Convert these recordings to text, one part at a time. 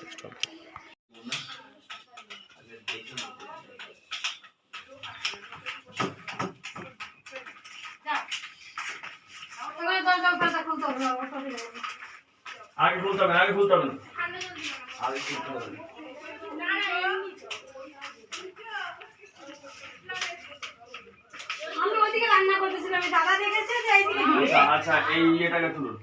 চেষ্টা হবে। আগে বলতে হবে, আগে বলতে হবে, আগে বলতে হবে। আমি ওইদিকে রান্না করতেছিলাম, দাদা দেখেছে যে এইদিকে। আচ্ছা এই এটাকে তুলুন।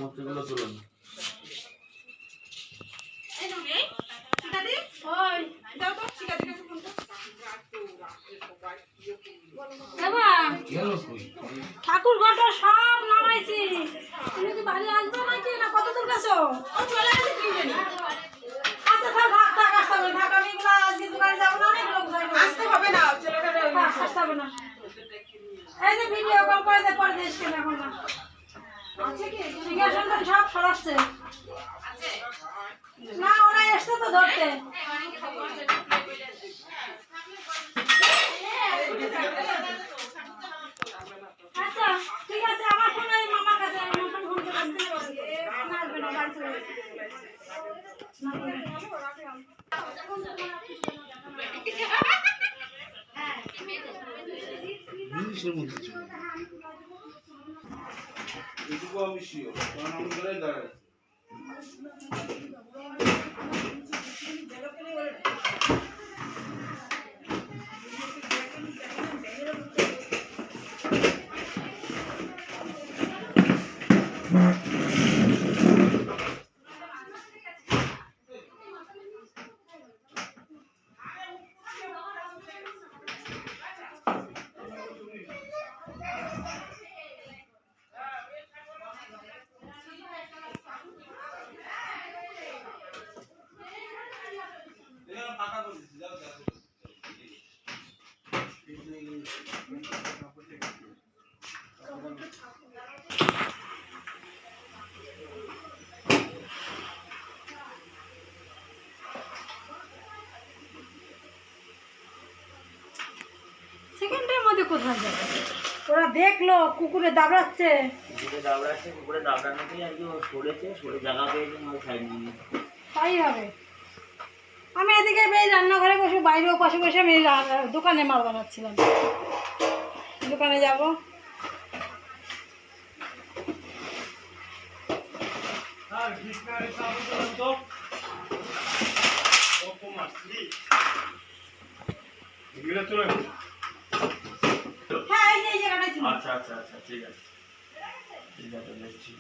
মূর্তিগুলো তুলুন। ঠাকুর ঘরটা সব নামাইছি, তুমি কি বাড়ি আসবে নাকি না কত দূর গেছো? চলে আসি কি জানি। আচ্ছা থাক থাক থাক, আসতে হবে থাক, আমি এগুলো আজকে দোকানে যাবো না, অনেক লোক যাবে, আসতে হবে না, ছেলেটা আসতে হবে না। এই যে ভিডিও কল করে দে, পরে দেশ কেন এখন না আছে কি সিংহাসনটা সব সরাচ্ছে না, ওরা এসছে তো ধরতে। আচ্ছা ঠিক আছে, আমার ফোন ওই মামার কাছে, আমার ফোন করে আসতে আসবে না, বাড়ি চলে যাবে। জিনিসের মধ্যে ছিল এটুকু আমি শিওর, কারণ আমি ধরে দাঁড়াই। সেকেন্ডের মধ্যে কোথায় যাবে? ওরা দেখলো কুকুরে দাবড়াচ্ছে, কুকুরে দাবড়ানোতেই আর কি ও সরেছে, সরে জায়গা পেয়েছে, আমার সাইড নিয়ে তাই হবে। আমি এদিকে বেশ রান্নাঘরে বসে, বাইরেও পাশে বসে আমি দোকানে মাল বানাচ্ছিলাম, দোকানে যাব। হ্যাঁ এই যে এই জায়গাটা ছিল। আচ্ছা আচ্ছা আচ্ছা ঠিক আছে ঠিক আছে দেখছি।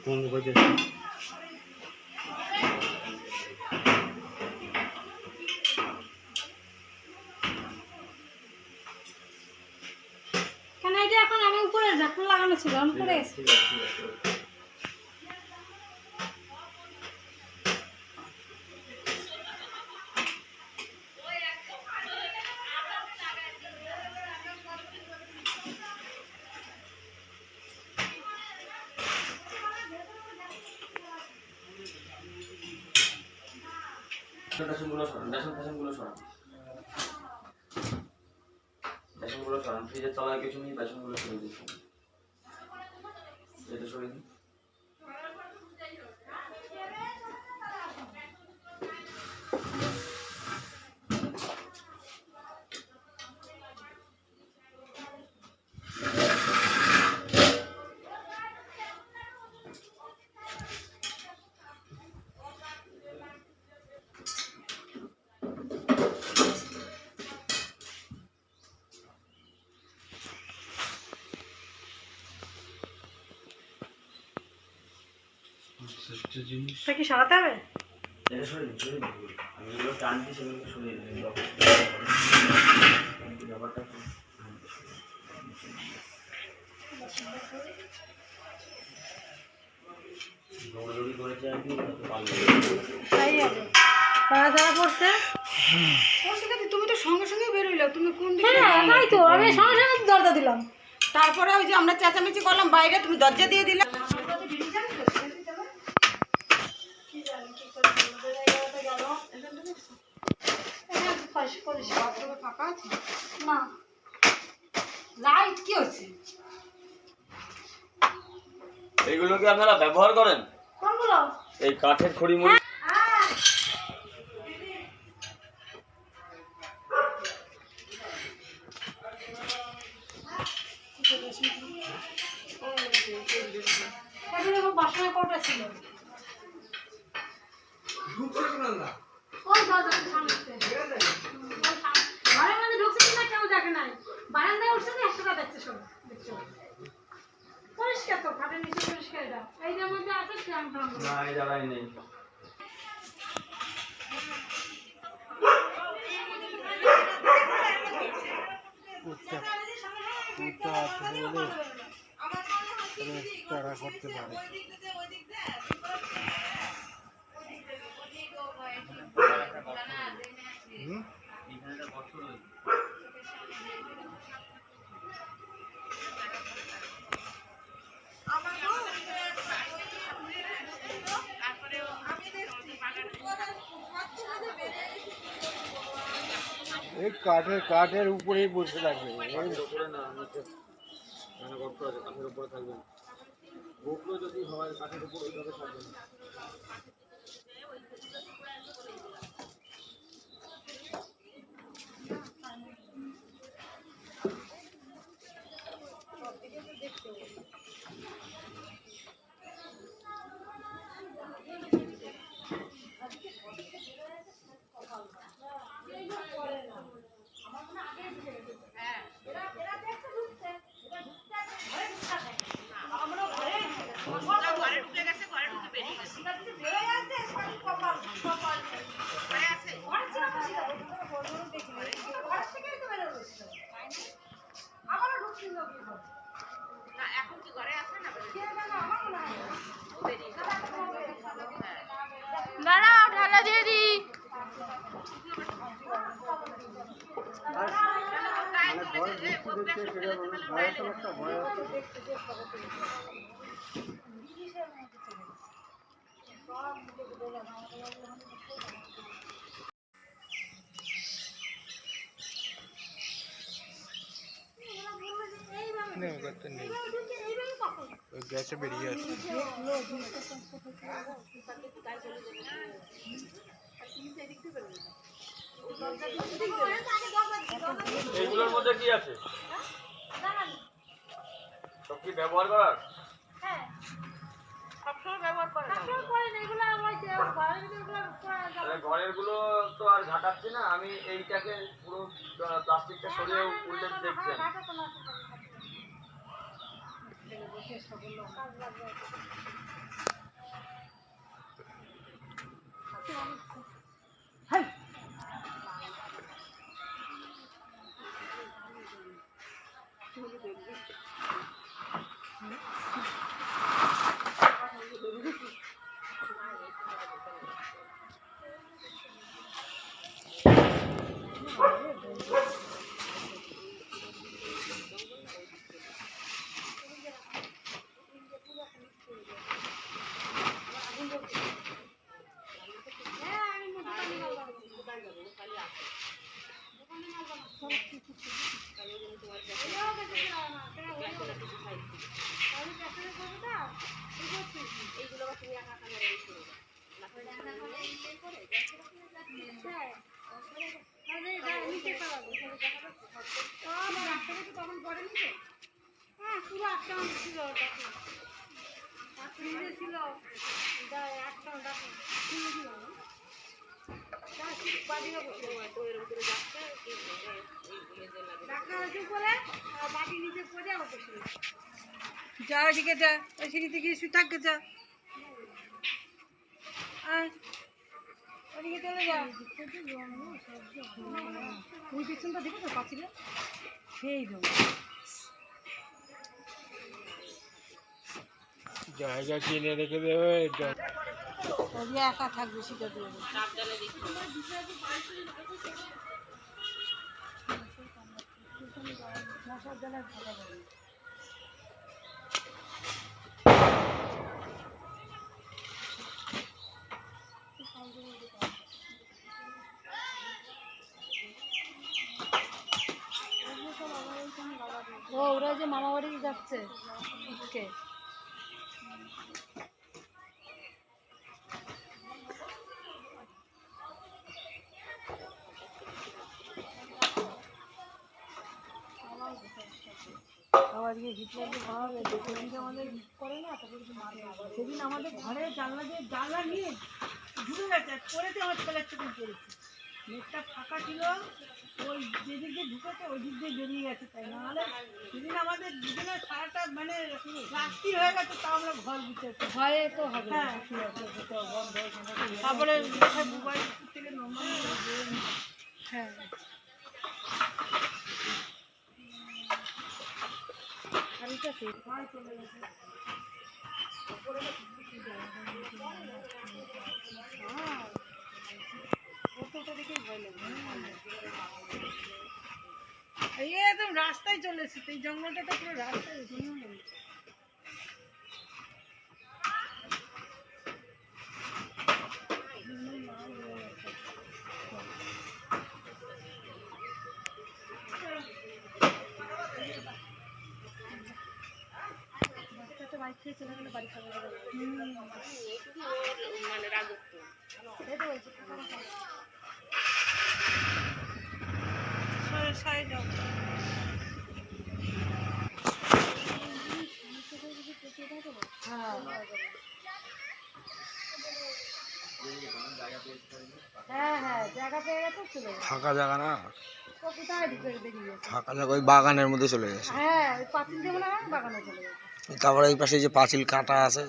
কোন বাজে কেন এটা এখন আমি উপরে ঢাকনা লাগানো ছিল, আমি পরে এসেছি। বেসনগুলো সরান, বেসনগুলো সরান, বেসনগুলো সরান, ফ্রিজের তলায় কিছু নেই, বেসনগুলো সরিয়ে দিচ্ছি, এটা সরিয়ে দিন। শ্রেষ্ঠ জিনিস। তা কি সরাতে হবে? এটা সরিয়ে দিন। আমি যেগুলো টানছি সেগুলো সরিয়ে দিন। ব্যাপারটা কি? দৌড়াদৌড়ি করেছে আর কি, পারলো। তাই হবে। তাড়াতাড়া করছে। তুমি তো সঙ্গে সঙ্গে বেরোইলো, তুমি কোন দিকে? হ্যাঁ তাই তো, আমি সঙ্গে সঙ্গে দরজা দিলাম। তারপরে ওই যে আমরা চেঁচামেচি করলাম বাইরে, তুমি দরজা দিয়ে দিলে। ফাঁকা আছে না, লাইট কি হচ্ছে? এইগুলো কি আপনারা ব্যবহার করেন? কোনগুলো? এই কাঠের খড়িমড়ি? বাসনের কৌটা ছিল। ঢুকছে না। ওই দরজার সামনে। ঘরের মধ্যে ঢুকছে কিনা কেউ দেখে নাই। বারান্দায় উঠছে না, একশোটা দেখছে সব। দেখছো? পরিষ্কার তো, খাটের নিচে পরিষ্কার এটা। এই যে মধ্যে আছে শ্যাম ঠাম। না, এই জায়গায় নেই। কুত্তা আছে বলে তারা করতে পারে। এই কাঠের উপরেই বসে থাকবে। উপরে না, নিচে। এখানে গর্ত আছে, কাঠের উপরে থাকবে না। গোপলো যদি হয় কাঠের উপর ওইভাবে থাকবে না। দাঁড়াও, ঢালা দিয়ে দি। গ্যাসে বেরিয়ে আসছে। এগুলোর মধ্যে কি আছে? সব কি ব্যবহার করার? হ্যাঁ, সবসময় ব্যবহার করে। সবসময় করেন এগুলো। আমার যে ঘরের ভিতরে এগুলো করা যাবে। ঘরের গুলো তো আর ঘাটাচ্ছি না আমি, এইটাকে পুরো প্লাস্টিকটা সরিয়ে উল্টে দেখছেন। যা ওইদিকে যা, ওই সিঁড়িতে গিয়ে শুয়ে থাকবে যা। ওদিকে চলে যা। ওই পেছনটা দেখো তো পাঁচিলে সেই জন্য জায়গা কিনে রেখে দেবে একা থাকবে সেটা দিয়ে মশার জ্বালায় ভালো হবে। ও ওরা যে মামা বাড়ি যাচ্ছে আজকে আজকে হিটলার যে ভাড়া হবে সেদিনকে আমাদের হিট করে না তারপরে সেদিন আমাদের ঘরে জানলা নিয়ে ঢুকে গেছে পড়েতে আমার ছেলের চোখে পড়েছে নেটটা ফাঁকা ছিল ওই যেদিক দিয়ে ঢুকেছে ওই দিক দিয়ে বেরিয়ে গেছে তাই নাহলে সেদিন আমাদের দুজনের সারাটা মানে রাত্রি হয়ে গেছে তাও আমরা ঘর গুছিয়েছি ভয়ে তো হবে হ্যাঁ তারপরে মোবাইল থেকে নম্বর হ্যাঁ আর এটা ঠিক হয় চলে গেছে এই একদম রাস্তায় চলে এসেছে এই জঙ্গলটা তো পুরো রাস্তায় বাইক খেয়ে চলে গেলে বাড়ি খাবে মানে রাজত্ব সাইড হ্যাঁ হ্যাঁ জায়গা পেয়ে গেছে চলে গেছে ফাঁকা জায়গা না কোথায় ঢুকে বেরিয়ে ফাঁকা জায়গা ওই বাগানের মধ্যে চলে গেছে হ্যাঁ ওই পাঁচিল দিয়ে মনে হয় বাগানে চলে গেছে তারপরে এই পাশে যে পাঁচিল কাটা আছে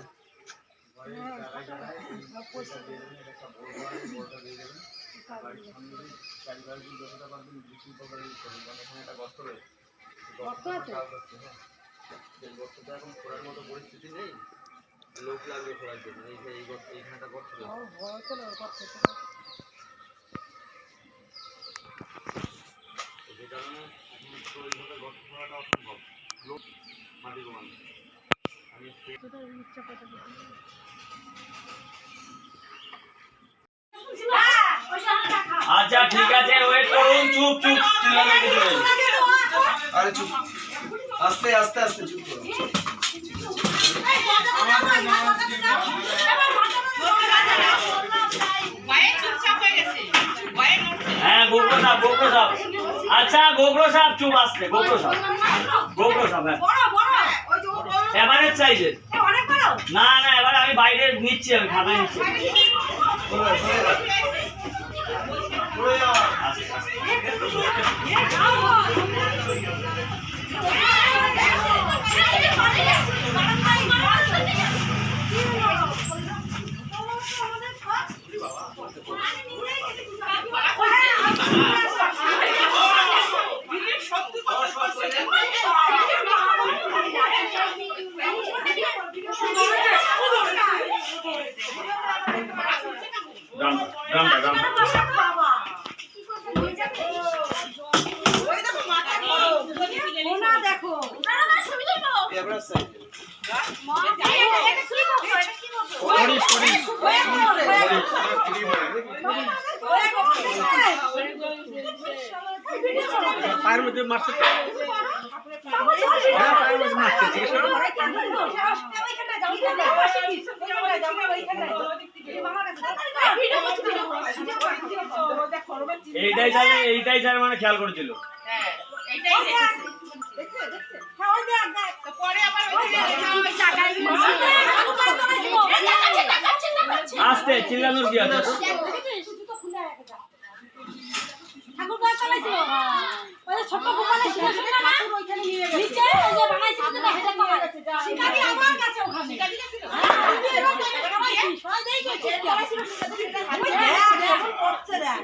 এখন খোঁড়ার মতো পরিস্থিতি নেই লোক লাগবে খোঁড়ার জন্য এইখানটা গর্ত যে কারণে ওইভাবে গর্ত খোঁড়াটা অসম্ভব লোক মাটি কমানো আমি ইচ্ছা করতে আচ্ছা ঠিক আছে ওয়েট করুন চুপ চুপ চিল্লানো কিছু নেই আরে চুপ আস্তে আস্তে আস্তে চুপ করো হ্যাঁ গোগ্রো সাপ আচ্ছা গোগ্রো সাপ চুপ আসতে গোগ্রো সাপ হ্যাঁ এভারেজ সাইজের না না এবার আমি বাইরে নিচ্ছি আমি খাতা নিচ্ছি পায়ের মধ্যে মারছে এইটাই স্যার মানে খেয়াল করেছিল আস্তে চিল্লানোর কি আছে ঠাকুর গাছ চালাইছিল ওই ছোট গোপালে ঠাকুর ওইখানে নিয়ে গেছে নিচে ওই যে বানাইছিল না হেডে পাওয়া গেছে শিকারি আমার কাছে ওখানে শিকারি গেছিল সবাই দেই ওই দেখ, কেমন করছে দেখ।